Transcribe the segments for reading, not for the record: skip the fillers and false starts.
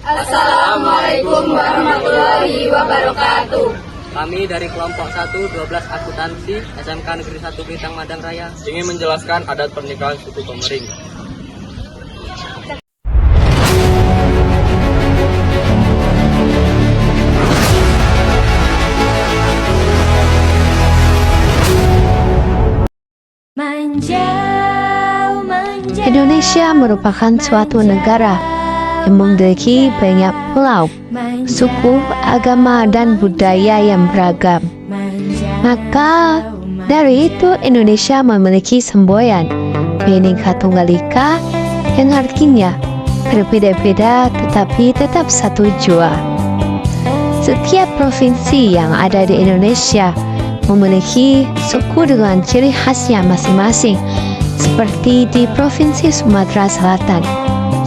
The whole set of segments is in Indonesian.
Assalamualaikum warahmatullahi wabarakatuh. Kami dari kelompok 1-12 akuntansi SMK Negeri 1 Pelitang Madang Raya ingin menjelaskan adat pernikahan suku Komering. Indonesia merupakan suatu negara yang memiliki banyak pulau, suku, agama, dan budaya yang beragam. Maka dari itu Indonesia memiliki semboyan Bhinneka Tunggal Ika yang artinya berbeda-beda tetapi tetap satu jua. Setiap provinsi yang ada di Indonesia memiliki suku dengan ciri khasnya masing-masing. Seperti di Provinsi Sumatera Selatan,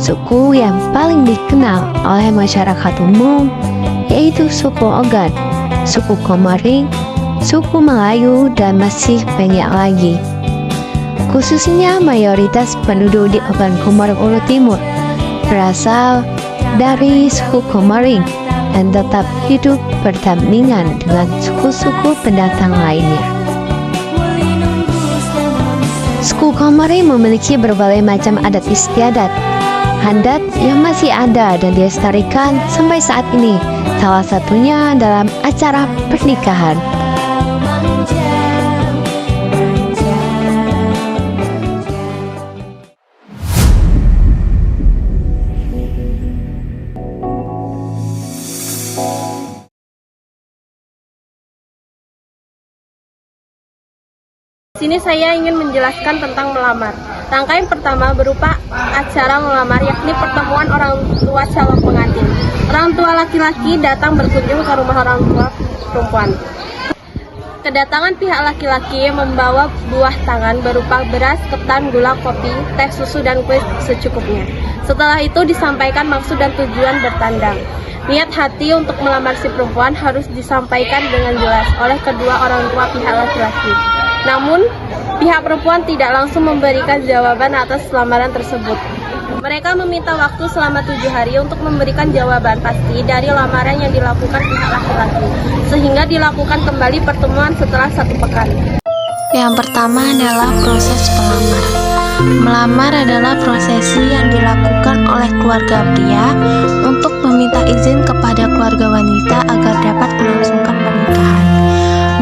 suku yang paling dikenal oleh masyarakat umum yaitu suku Ogan, suku Komering, suku Melayu, dan masih banyak lagi. Khususnya mayoritas penduduk di Ogan Komering Ulu Timur berasal dari suku Komering dan tetap hidup berdampingan dengan suku-suku pendatang lainnya. Suku Komering memiliki berbagai macam adat istiadat, adat yang masih ada dan dilestarikan sampai saat ini, salah satunya dalam acara pernikahan. Di sini saya ingin menjelaskan tentang melamar. Rangkaian pertama berupa acara melamar, yakni pertemuan orang tua calon pengantin. Orang tua laki-laki datang berkunjung ke rumah orang tua perempuan. Kedatangan pihak laki-laki membawa buah tangan berupa beras, ketan, gula, kopi, teh, susu, dan kue secukupnya. Setelah itu disampaikan maksud dan tujuan bertandang. Niat hati untuk melamar si perempuan harus disampaikan dengan jelas oleh kedua orang tua pihak laki-laki. Namun, pihak perempuan tidak langsung memberikan jawaban atas lamaran tersebut. Mereka meminta waktu selama 7 hari untuk memberikan jawaban pasti dari lamaran yang dilakukan pihak laki-laki, sehingga dilakukan kembali pertemuan setelah 1 pekan. Yang pertama adalah proses pelamar. Melamar adalah prosesi yang dilakukan oleh keluarga pria untuk meminta izin kepada keluarga wanita agar dapat melangsungkan pernikahan.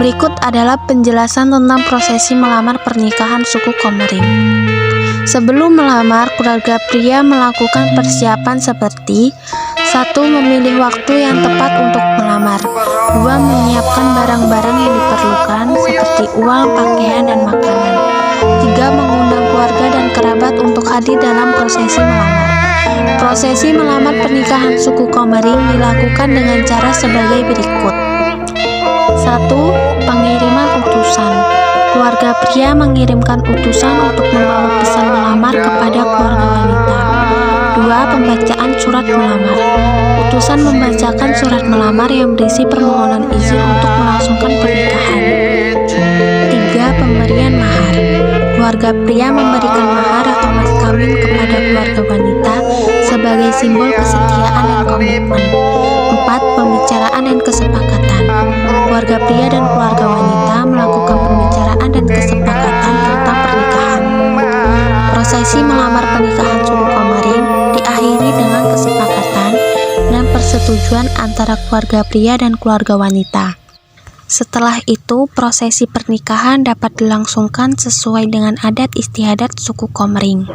Berikut adalah penjelasan tentang prosesi melamar pernikahan suku Komering. Sebelum melamar, keluarga pria melakukan persiapan seperti 1. Memilih waktu yang tepat untuk melamar. 2. Menyiapkan barang-barang yang diperlukan seperti uang, pakaian, dan makanan. 3. Mengundang keluarga dan kerabat untuk hadir dalam prosesi melamar. Prosesi melamar pernikahan suku Komering dilakukan dengan cara sebagai berikut. 1. Pengiriman utusan. Keluarga pria mengirimkan utusan untuk membawa pesan melamar kepada keluarga wanita. 2. Pembacaan surat melamar. Utusan membacakan surat melamar yang berisi permohonan izin untuk melangsungkan pernikahan. 3. Pemberian mahar. Keluarga pria memberikan mahar atau mas kawin kepada keluarga wanita sebagai simbol kesetiaan dan komitmen. 4. Pembicaraan dan kesepakatan. Keluarga pria dan keluarga wanita melakukan pembicaraan dan kesepakatan tentang pernikahan. Prosesi melamar pernikahan suku Komering diakhiri dengan kesepakatan dan persetujuan antara keluarga pria dan keluarga wanita. Setelah itu, prosesi pernikahan dapat dilangsungkan sesuai dengan adat istiadat suku Komering.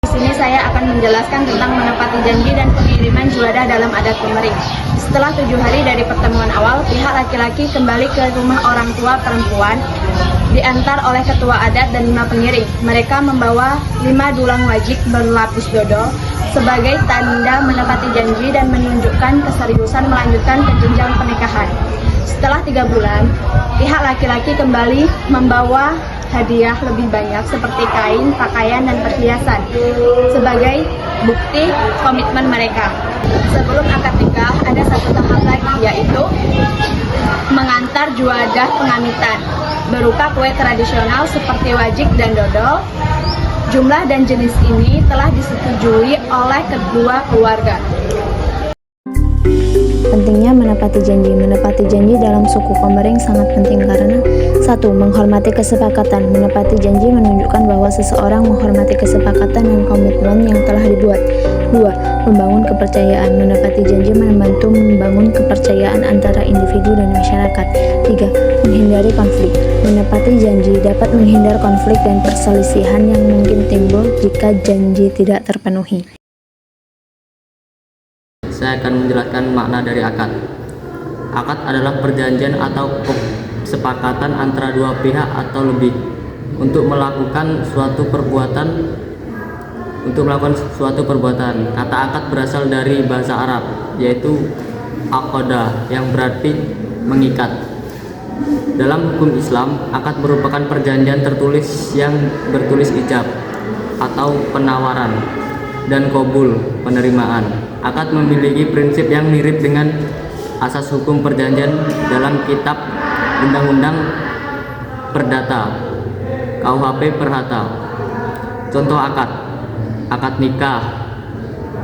Di sini saya akan menjelaskan tentang menepati janji dan pengiriman juadah dalam adat Komering. Setelah 7 hari dari pertemuan awal, pihak laki-laki kembali ke rumah orang tua perempuan, diantar oleh ketua adat dan 5 pengiring. Mereka membawa 5 dulang wajik berlapis dodol sebagai tanda menepati janji dan menunjukkan keseriusan melanjutkan ke jenjang pernikahan. Setelah 3 bulan, pihak laki-laki kembali membawa hadiah lebih banyak seperti kain, pakaian, dan perhiasan sebagai bukti komitmen mereka. Sebelum akad nikah, ada satu tahap lagi, yaitu mengantar juadah pengamitan berupa kue tradisional seperti wajik dan dodol, Jumlah dan jenis ini telah disetujui oleh kedua keluarga. Pentingnya menepati janji. Menepati janji dalam suku Komering sangat penting karena 1. Menghormati kesepakatan. Menepati janji menunjukkan bahwa seseorang menghormati kesepakatan dan komitmen yang telah dibuat. 2. Membangun kepercayaan. Menepati janji membantu membangun kepercayaan antara individu dan masyarakat. 3. Menghindari konflik. Menepati janji dapat menghindar konflik dan perselisihan yang mungkin timbul jika janji tidak terpenuhi. Saya akan menjelaskan makna dari akad. Akad adalah perjanjian atau kesepakatan antara dua pihak atau lebih untuk melakukan suatu perbuatan. Kata akad berasal dari bahasa Arab, yaitu aqada, yang berarti mengikat. Dalam hukum Islam, akad merupakan perjanjian tertulis yang bertulis ijab atau penawaran dan qabul, penerimaan. Akad memiliki prinsip yang mirip dengan asas hukum perjanjian dalam kitab Undang-Undang Perdata KUHP Perhata. Contoh akad nikah,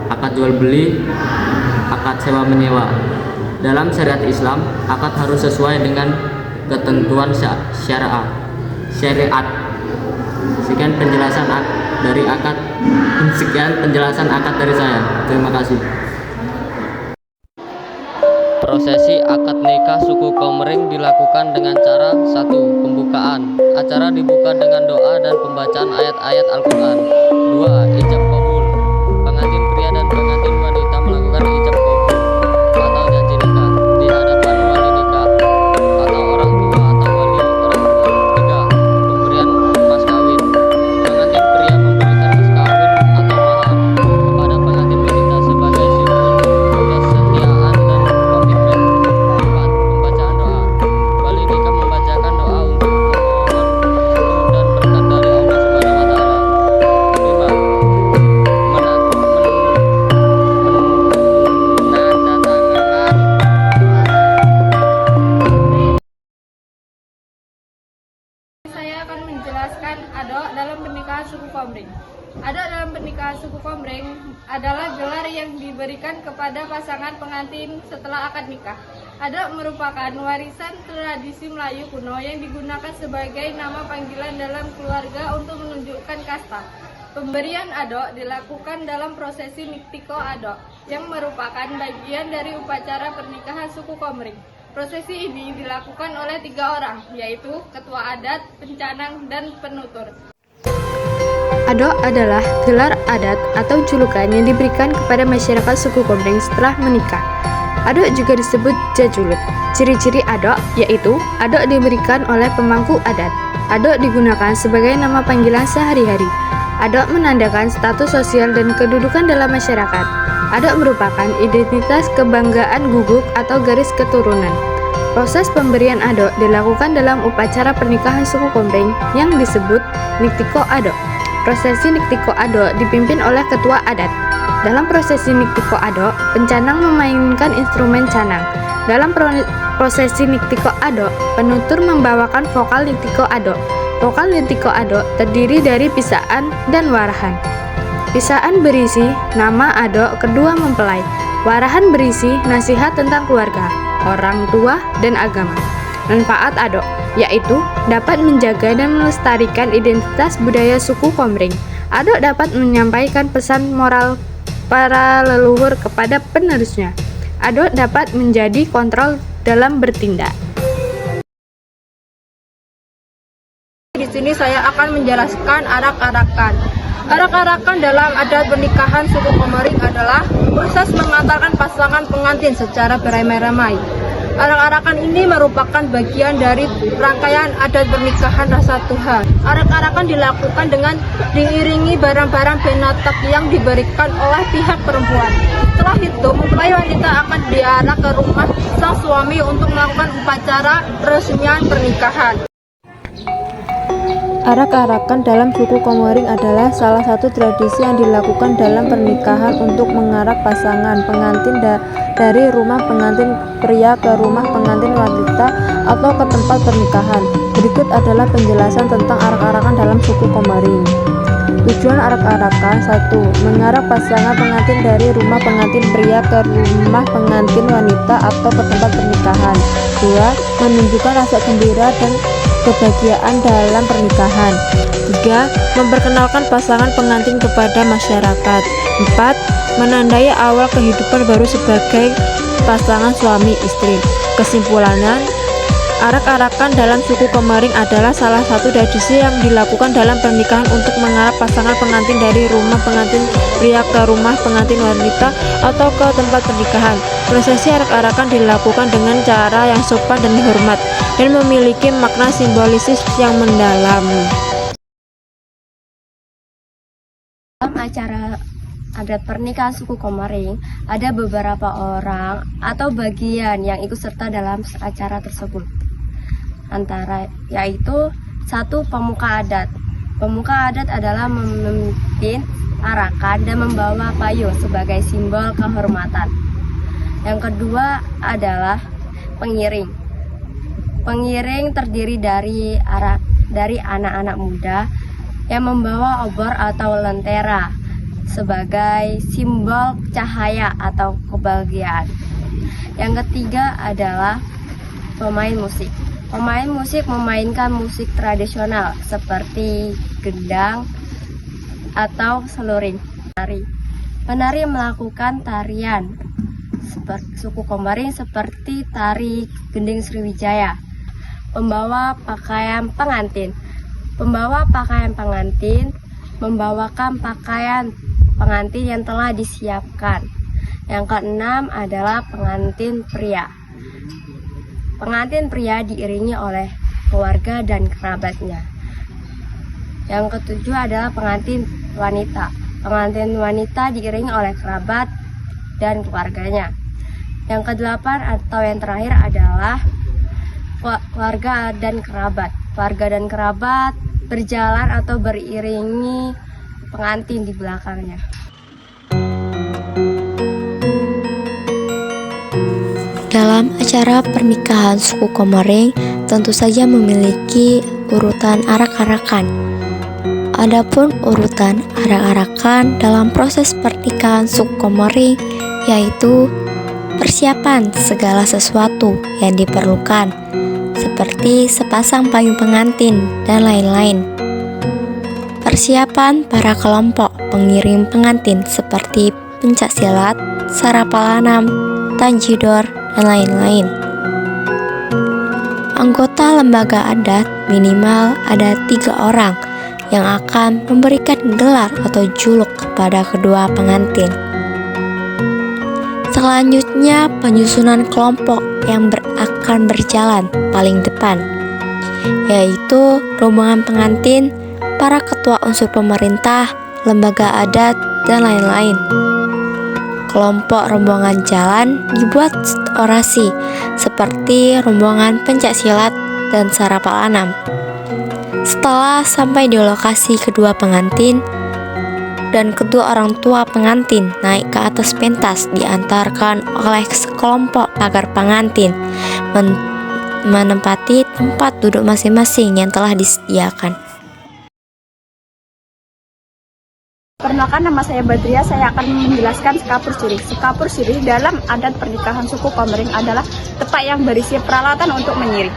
akad jual beli, akad sewa menyewa. Dalam syariat Islam, akad harus sesuai dengan ketentuan syariat. Sekian penjelasan akad dari saya. Terima kasih. Prosesi akad nikah suku Komering dilakukan dengan cara 1. Pembukaan. Acara dibuka dengan doa dan pembacaan ayat-ayat Al-Quran. 2. Ijab qabul. Pengantin pria dan pengantin wanita melakukan ijab qabul atau janji nikah di hadapan wali nikah atau orang tua atau wali orang tua. 3. Pemberian mas kawin. Pengantin pria memberikan mas kawin atau mahar kepada pengantin wanita sebagai simbol kesetiaan dan komitmen. 4. Pembacaan doa. Wali nikah membacakan doa untuk permohonan dan berkat dari Allah Subhanahu wa taala. 5. Saya akan menjelaskan adok dalam pernikahan suku Komering. Adok dalam pernikahan suku Komering adalah gelar yang diberikan kepada pasangan pengantin setelah akad nikah. Adok merupakan warisan tradisi Melayu kuno yang digunakan sebagai nama panggilan dalam keluarga untuk menunjukkan kasta. Pemberian adok dilakukan dalam prosesi Niktiko Adok yang merupakan bagian dari upacara pernikahan suku Komering. Prosesi ini dilakukan oleh 3 orang, yaitu ketua adat, pencanang, dan penutur. Adok adalah gelar adat atau julukan yang diberikan kepada masyarakat suku Komering setelah menikah. Adok juga disebut jajulut. Ciri-ciri adok yaitu adok diberikan oleh pemangku adat. Adok digunakan sebagai nama panggilan sehari-hari. Adok menandakan status sosial dan kedudukan dalam masyarakat. Adok merupakan identitas kebanggaan guguk atau garis keturunan. Proses pemberian adok dilakukan dalam upacara pernikahan suku Komering yang disebut Niktiko Adok. Prosesi Niktiko Adok dipimpin oleh ketua adat. Dalam prosesi Niktiko Adok, pencanang memainkan instrumen canang. Dalam prosesi Niktiko Adok, penutur membawakan vokal Niktiko Adok. Vokal Niktiko Adok terdiri dari pisaan dan warahan. Pisaan berisi nama adok kedua mempelai. Warahan berisi nasihat tentang keluarga, orang tua, dan agama. Manfaat adok yaitu dapat menjaga dan melestarikan identitas budaya suku Komering. Adok dapat menyampaikan pesan moral para leluhur kepada penerusnya. Adok dapat menjadi kontrol dalam bertindak. Di sini saya akan menjelaskan arak-arakan. Arak-arakan dalam adat pernikahan suku Komering adalah proses mengantarkan pasangan pengantin secara beramai-ramai. Arak-arakan ini merupakan bagian dari rangkaian adat pernikahan rasa Tuhan. Arak-arakan dilakukan dengan diiringi barang-barang benatak yang diberikan oleh pihak perempuan. Setelah itu, mempelai wanita akan diarak ke rumah sang suami untuk melakukan upacara peresmian pernikahan. Arak-arakan dalam suku Komering adalah salah satu tradisi yang dilakukan dalam pernikahan untuk mengarak pasangan pengantin dari rumah pengantin pria ke rumah pengantin wanita atau ke tempat pernikahan. Berikut adalah penjelasan tentang arak-arakan dalam suku Komering. Tujuan arak-arakan: 1. Mengarak pasangan pengantin dari rumah pengantin pria ke rumah pengantin wanita atau ke tempat pernikahan. 2. Menunjukkan rasa gembira dan kebahagiaan dalam pernikahan. 3. Memperkenalkan pasangan pengantin kepada masyarakat. 4. Menandai awal kehidupan baru sebagai pasangan suami istri. Kesimpulannya, arak-arakan dalam suku Komering adalah salah satu tradisi yang dilakukan dalam pernikahan untuk mengarak pasangan pengantin dari rumah pengantin pria ke rumah pengantin wanita atau ke tempat pernikahan. Prosesi arak-arakan dilakukan dengan cara yang sopan dan hormat dan memiliki makna simbolis yang mendalam. Dalam acara adat pernikahan suku Komering, ada beberapa orang atau bagian yang ikut serta dalam acara tersebut. Antara yaitu 1. Pemuka adat. Pemuka adat adalah memimpin arakan dan membawa payung sebagai simbol kehormatan. Yang kedua adalah pengiring. Pengiring terdiri dari anak-anak muda yang membawa obor atau lentera sebagai simbol cahaya atau kebahagiaan. Yang ketiga adalah pemain musik. Pemain musik memainkan musik tradisional seperti gendang atau seluring. Penari melakukan tarian suku Komering seperti tari gending Sriwijaya. Pembawa pakaian pengantin. Pembawa pakaian pengantin membawakan pakaian pengantin yang telah disiapkan. Yang keenam adalah pengantin pria. Pengantin pria diiringi oleh keluarga dan kerabatnya. Yang ketujuh adalah pengantin wanita. Pengantin wanita diiringi oleh kerabat dan keluarganya. Yang kedelapan atau yang terakhir adalah keluarga dan kerabat. Keluarga dan kerabat berjalan atau beriringi pengantin di belakangnya. Dalam acara pernikahan suku Komering tentu saja memiliki urutan arak-arakan. Adapun urutan arak-arakan dalam proses pernikahan suku Komering yaitu persiapan segala sesuatu yang diperlukan seperti sepasang payung pengantin dan lain-lain. Persiapan para kelompok pengiring pengantin seperti pencak silat, sarapalanam, tanjidor, dan lain-lain. Anggota lembaga adat minimal ada 3 orang yang akan memberikan gelar atau juluk kepada kedua pengantin. Selanjutnya penyusunan kelompok yang akan berjalan paling depan, yaitu rombongan pengantin, para ketua unsur pemerintah, lembaga adat, dan lain-lain. Kelompok rombongan jalan dibuat orasi seperti rombongan pencak silat dan sarapalanam. Setelah sampai di lokasi kedua pengantin dan kedua orang tua pengantin naik ke atas pentas, diantarkan oleh sekelompok pagar pengantin menempati tempat duduk masing-masing yang telah disediakan. Perkenalkan, nama saya Badria. Saya akan menjelaskan sekapur sirih. Sekapur sirih dalam adat pernikahan suku Komering adalah tepak yang berisi peralatan untuk menyirih.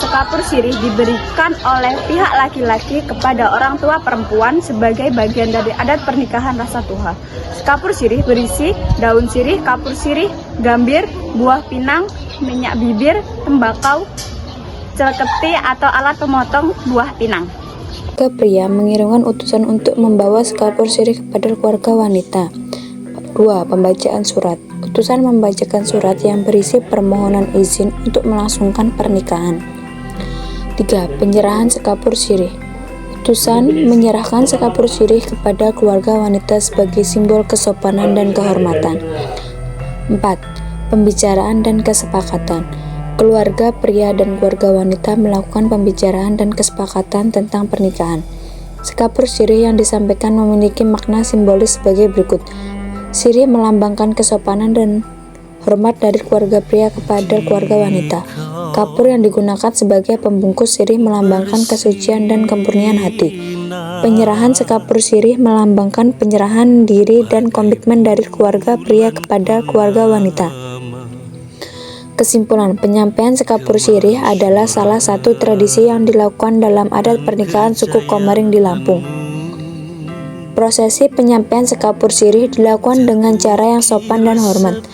Sekapur sirih diberikan oleh pihak laki-laki kepada orang tua perempuan sebagai bagian dari adat pernikahan rasa tuha. Sekapur sirih berisi daun sirih, kapur sirih, gambir, buah pinang, minyak bibir, tembakau, celeketi atau alat pemotong buah pinang. Keluarga pria mengirimkan utusan untuk membawa sekapur sirih kepada keluarga wanita. 2. Pembacaan surat. Utusan membacakan surat yang berisi permohonan izin untuk melangsungkan pernikahan. 3. Penyerahan sekapur sirih. Utusan menyerahkan sekapur sirih kepada keluarga wanita sebagai simbol kesopanan dan kehormatan. 4. Pembicaraan dan kesepakatan. Keluarga pria dan keluarga wanita melakukan pembicaraan dan kesepakatan tentang pernikahan. Sekapur sirih yang disampaikan memiliki makna simbolis sebagai berikut. Sirih melambangkan kesopanan dan hormat dari keluarga pria kepada keluarga wanita. Kapur yang digunakan sebagai pembungkus sirih melambangkan kesucian dan kemurnian hati. Penyerahan sekapur sirih melambangkan penyerahan diri dan komitmen dari keluarga pria kepada keluarga wanita. Kesimpulan, penyampaian sekapur sirih adalah salah satu tradisi yang dilakukan dalam adat pernikahan suku Komering di Lampung. Prosesi penyampaian sekapur sirih dilakukan dengan cara yang sopan dan hormat.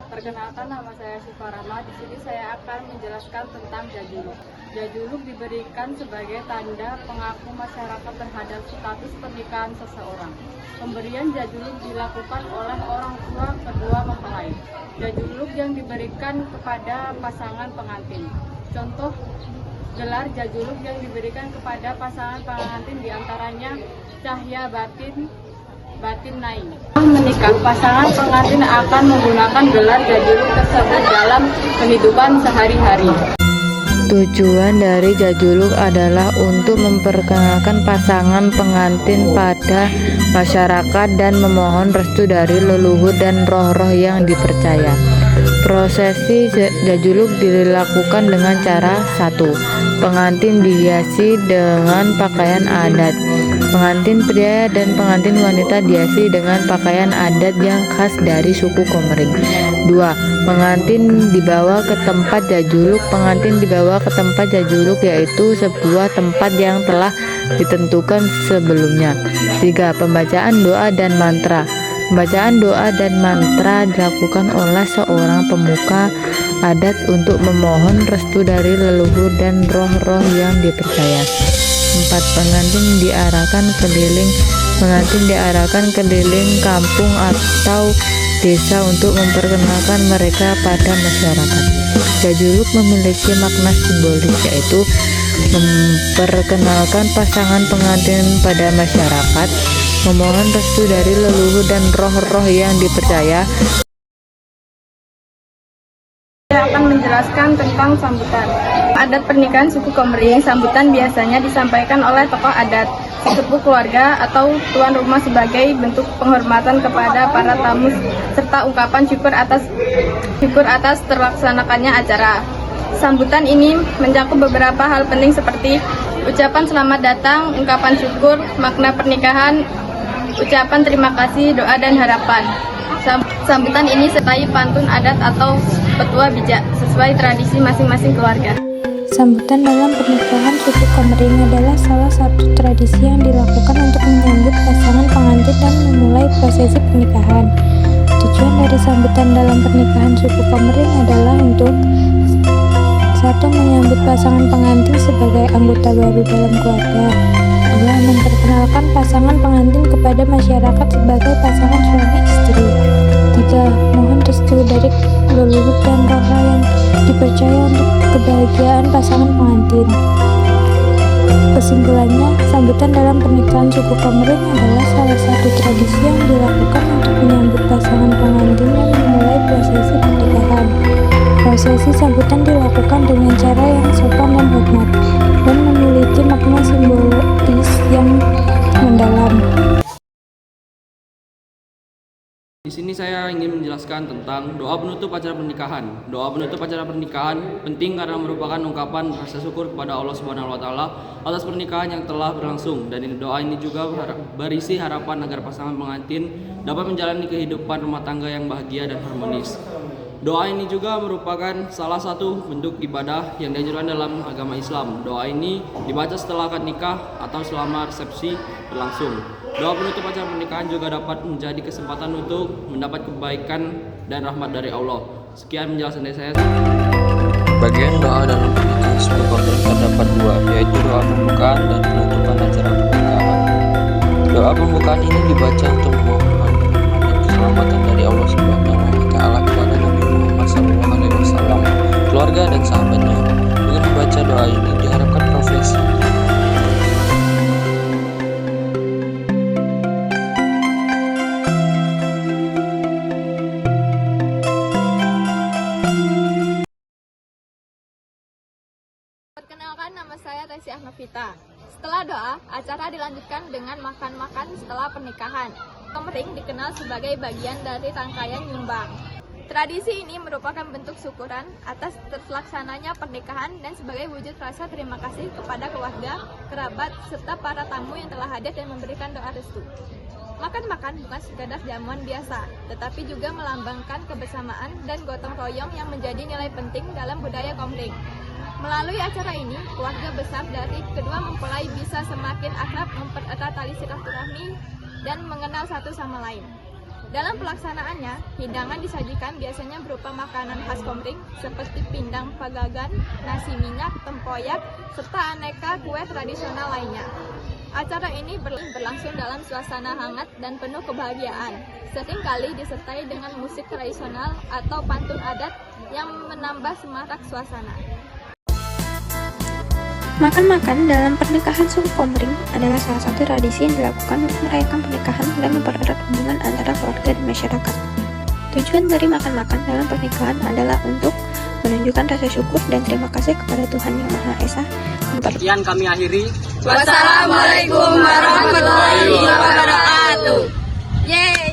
Perkenalkan, nama saya Suparama. Di sini saya akan menjelaskan tentang jajuluk. Jajuluk diberikan sebagai tanda pengaku masyarakat terhadap status pernikahan seseorang. Pemberian jajuluk dilakukan oleh orang tua kedua mempelai. Jajuluk yang diberikan kepada pasangan pengantin. Contoh gelar jajuluk yang diberikan kepada pasangan pengantin diantaranya cahya batin, batin naik. Menikah, pasangan pengantin akan menggunakan gelar jajuluk tersebut dalam kehidupan sehari-hari. Tujuan dari jajuluk adalah untuk memperkenalkan pasangan pengantin pada masyarakat dan memohon restu dari leluhur dan roh-roh yang dipercaya. Prosesi jajuluk dilakukan dengan cara 1. Pengantin dihiasi dengan pakaian adat. Pengantin pria dan pengantin wanita dihiasi dengan pakaian adat yang khas dari suku Komering. 2. Pengantin dibawa ke tempat jajuluk. Pengantin dibawa ke tempat jajuluk yaitu sebuah tempat yang telah ditentukan sebelumnya. 3. Pembacaan doa dan mantra. Pembacaan doa dan mantra dilakukan oleh seorang pemuka adat untuk memohon restu dari leluhur dan roh-roh yang dipercaya. 4. Pengantin diarahkan keliling kampung atau desa untuk memperkenalkan mereka pada masyarakat. Jajuluk memiliki makna simbolis, yaitu memperkenalkan pasangan pengantin pada masyarakat, memohon restu dari leluhur dan roh-roh yang dipercaya. Saya akan menjelaskan tentang sambutan. Adat pernikahan suku Komering, sambutan biasanya disampaikan oleh tokoh adat, sesepuh keluarga atau tuan rumah sebagai bentuk penghormatan kepada para tamu serta ungkapan syukur atas terlaksanakannya acara. Sambutan ini mencakup beberapa hal penting seperti ucapan selamat datang, ungkapan syukur, makna pernikahan, ucapan terima kasih, doa dan harapan. Sambutan ini sertai pantun adat atau petua bijak sesuai tradisi masing-masing keluarga. Sambutan dalam pernikahan suku Komering adalah salah satu tradisi yang dilakukan untuk menyambut pasangan pengantin dan memulai prosesi pernikahan. Tujuan dari sambutan dalam pernikahan suku Komering adalah untuk 1. Menyambut pasangan pengantin sebagai anggota baru dalam keluarga. 2. Memperkenalkan pasangan pengantin kepada masyarakat sebagai pasangan suami istri. 3. Mohon restu dari leluhur dan roh yang dipercaya untuk kebahagiaan pasangan pengantin. Kesimpulannya, sambutan dalam pernikahan suku Komering adalah salah satu tradisi yang dilakukan untuk menyambut pasangan pengantin dan memulai prosesi pernikahan. Prosesi sambutan dilakukan dengan cara yang sopan dan hormat dan memiliki makna simbolis yang mendalam. Di sini saya ingin menjelaskan tentang doa penutup acara pernikahan. Doa penutup acara pernikahan penting karena merupakan ungkapan rasa syukur kepada Allah Subhanahu wa taala atas pernikahan yang telah berlangsung, dan doa ini juga berisi harapan agar pasangan pengantin dapat menjalani kehidupan rumah tangga yang bahagia dan harmonis. Doa ini juga merupakan salah satu bentuk ibadah yang dianjurkan dalam agama Islam. Doa ini dibaca setelah akad nikah atau selama resepsi berlangsung. Doa penutup acara pernikahan juga dapat menjadi kesempatan untuk mendapat kebaikan dan rahmat dari Allah. Sekian penjelasan dari saya. Bagian doa dalam pernikahan suku Komering terdapat 2, yaitu doa pembukaan dan penutupan acara pernikahan. Doa pembukaan ini dibaca untuk memohon dan keselamatan dari Allah Subhanahu wa taala kepada Nabi Muhammad SAW, keluarga dan sahabatnya. Dengan membaca doa ini diharapkan profesi Perkenalkan, nama saya Tesi Ahnovita. Setelah doa, acara dilanjutkan dengan makan-makan setelah pernikahan. Komering dikenal sebagai bagian dari rangkaian nyumbang. Tradisi ini merupakan bentuk syukuran atas terlaksananya pernikahan dan sebagai wujud rasa terima kasih kepada keluarga, kerabat, serta para tamu yang telah hadir dan memberikan doa restu. Makan-makan bukan sekadar jamuan biasa, tetapi juga melambangkan kebersamaan dan gotong royong yang menjadi nilai penting dalam budaya Komering. Melalui acara ini, keluarga besar dari kedua mempelai bisa semakin akrab, mempererat tali silaturahmi, dan mengenal satu sama lain. Dalam pelaksanaannya, hidangan disajikan biasanya berupa makanan khas Komering seperti pindang pagagan, nasi minyak, tempoyak, serta aneka kue tradisional lainnya. Acara ini berlangsung dalam suasana hangat dan penuh kebahagiaan, seringkali disertai dengan musik tradisional atau pantun adat yang menambah semarak suasana. Makan-makan dalam pernikahan suku Komering adalah salah satu tradisi yang dilakukan untuk merayakan pernikahan dan mempererat hubungan antara keluarga dan masyarakat. Tujuan dari makan-makan dalam pernikahan adalah untuk menunjukkan rasa syukur dan terima kasih kepada Tuhan Yang Maha Esa. Sekian kami akhiri. Wassalamualaikum warahmatullahi wabarakatuh. Yeay.